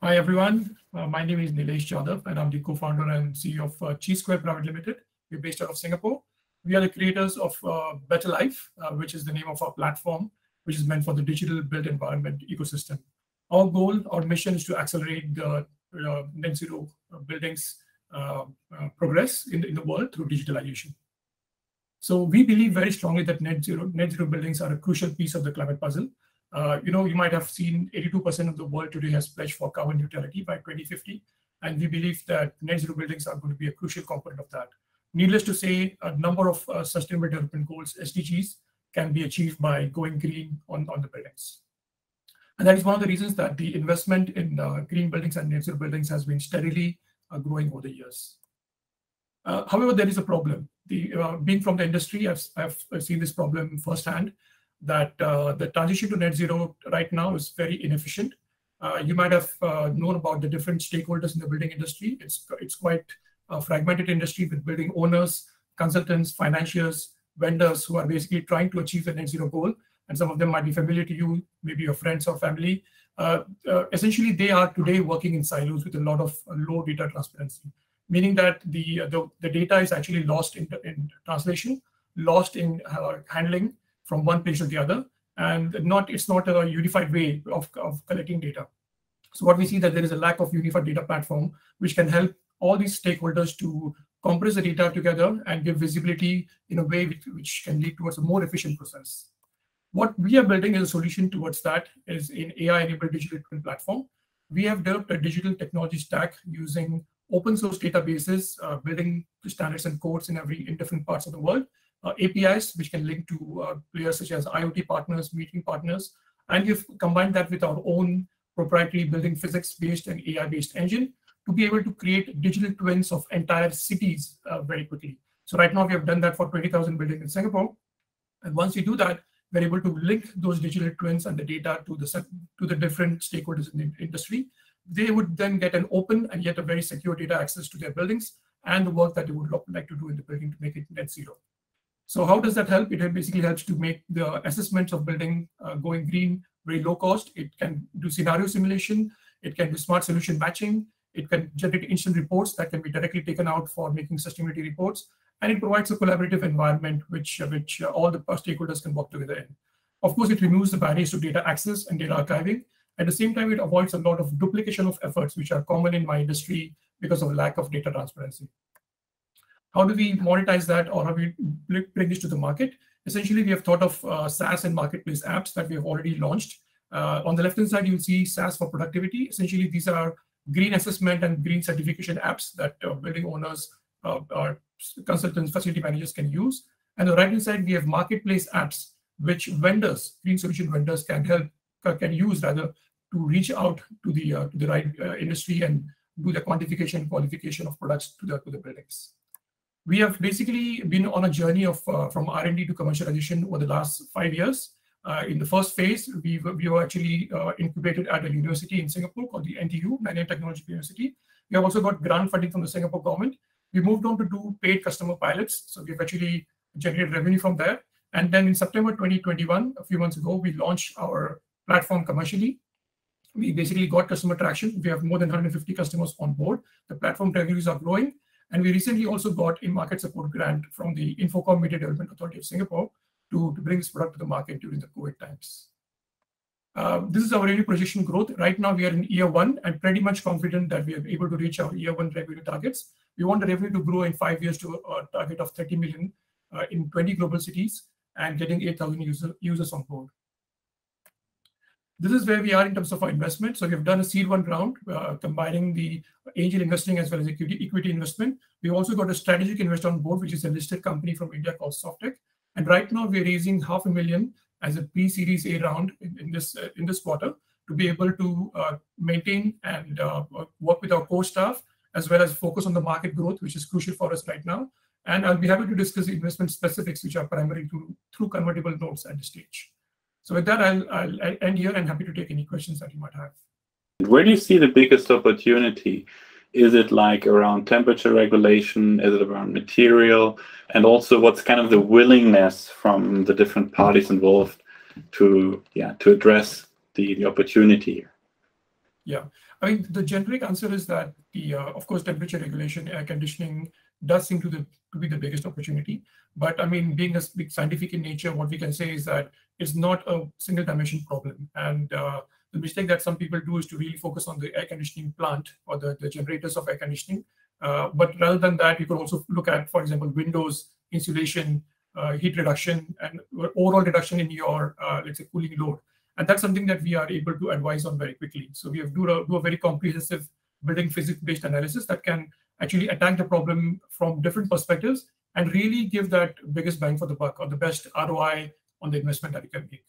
Hi, everyone. My name is Nilesh Jadhav, and I'm the co-founder and CEO of Chi Square Private Limited. We're based out of Singapore. We are the creators of Btrlyf, which is the name of our platform, which is meant for the digital built environment ecosystem. Our goal, our mission is to accelerate the net zero buildings progress in the world through digitalization. So we believe very strongly that net zero buildings are a crucial piece of the climate puzzle. You might have seen 82% of the world today has pledged for carbon neutrality by 2050. And we believe that net zero buildings are going to be a crucial component of that. Needless to say, a number of Sustainable Development Goals, SDGs, can be achieved by going green on the buildings. And that is one of the reasons that the investment in green buildings and net zero buildings has been steadily growing over the years. However, there is a problem. Being from the industry, I've seen this problem firsthand, that the transition to net zero right now is very inefficient. You might have known about the different stakeholders in the building industry. It's quite a fragmented industry with building owners, consultants, financiers, vendors who are basically trying to achieve the net zero goal. And some of them might be familiar to you, maybe your friends or family. Essentially, they are today working in silos with a lot of low data transparency, meaning that the data is actually lost in translation, lost in handling from one place to the other, and it's not a unified way of collecting data. So what we see that there is a lack of unified data platform, which can help all these stakeholders to compress the data together and give visibility in a way which can lead towards a more efficient process. What we are building as a solution towards that is an AI-enabled digital twin platform. We have developed a digital technology stack using open source databases, building standards and codes in different parts of the world, APIs which can link to players such as IoT partners, meeting partners, and we've combined that with our own proprietary building physics-based and AI-based engine to be able to create digital twins of entire cities very quickly. So right now we have done that for 20,000 buildings in Singapore, and once we do that, we're able to link those digital twins and the data to the different stakeholders in the industry. They would then get an open and yet a very secure data access to their buildings and the work that they would like to do in the building to make it net zero. So how does that help? It basically helps to make the assessments of building going green very low cost. It can do scenario simulation. It can do smart solution matching. It can generate instant reports that can be directly taken out for making sustainability reports. And it provides a collaborative environment which all the stakeholders can work together in. Of course, it removes the barriers to data access and data archiving. At the same time, it avoids a lot of duplication of efforts, which are common in my industry because of lack of data transparency. How do we monetize that, or how do we bring this to the market? Essentially, we have thought of SaaS and marketplace apps that we have already launched. On the left-hand side, you'll see SaaS for productivity. Essentially, these are green assessment and green certification apps that building owners, or consultants, facility managers can use. And on the right-hand side, we have marketplace apps, which vendors, green solution vendors, can use rather to reach out to the right industry and do the quantification and qualification of products to the buildings. We have basically been on a journey of from R&D to commercialization over the last 5 years. In the first phase, we were actually incubated at a university in Singapore called the NTU, Nanyang Technological University. We have also got grant funding from the Singapore government. We moved on to do paid customer pilots. So we've actually generated revenue from there. And then in September 2021, a few months ago, we launched our platform commercially. We basically got customer traction. We have more than 150 customers on board. The platform revenues are growing. And we recently also got a market support grant from the Infocom Media Development Authority of Singapore to bring this product to the market during the COVID times. This is our revenue projection growth. Right now, we are in year 1 and pretty much confident that we are able to reach our year 1 revenue targets. We want the revenue to grow in 5 years to a target of 30 million in 20 global cities and getting 8,000 users on board. This is where we are in terms of our investment. So we have done a seed 1 round, combining the angel investing as well as equity investment. We've also got a strategic investor on board, which is a listed company from India called Softec. And right now we're raising $500,000 as a pre-series A round in this quarter to be able to maintain and work with our core staff, as well as focus on the market growth, which is crucial for us right now. And I'll be happy to discuss the investment specifics, which are primarily through convertible notes at this stage. So with that, I'll end here and happy to take any questions that you might have. Where do you see the biggest opportunity? Is it like around temperature regulation? Is it around material? And also, what's kind of the willingness from the different parties involved to address the opportunity here? Yeah, I mean, the generic answer is that the, of course, temperature regulation, air conditioning does seem to be the biggest opportunity. But I mean, being a big scientific in nature, what we can say is that it's not a single dimension problem. And the mistake that some people do is to really focus on the air conditioning plant or the generators of air conditioning. But rather than that, you could also look at, for example, windows, insulation, heat reduction, and overall reduction in your, let's say, cooling load. And that's something that we are able to advise on very quickly. So we have do a very comprehensive building physics-based analysis that can actually attack the problem from different perspectives and really give that biggest bang for the buck or the best ROI on the investment that you can make.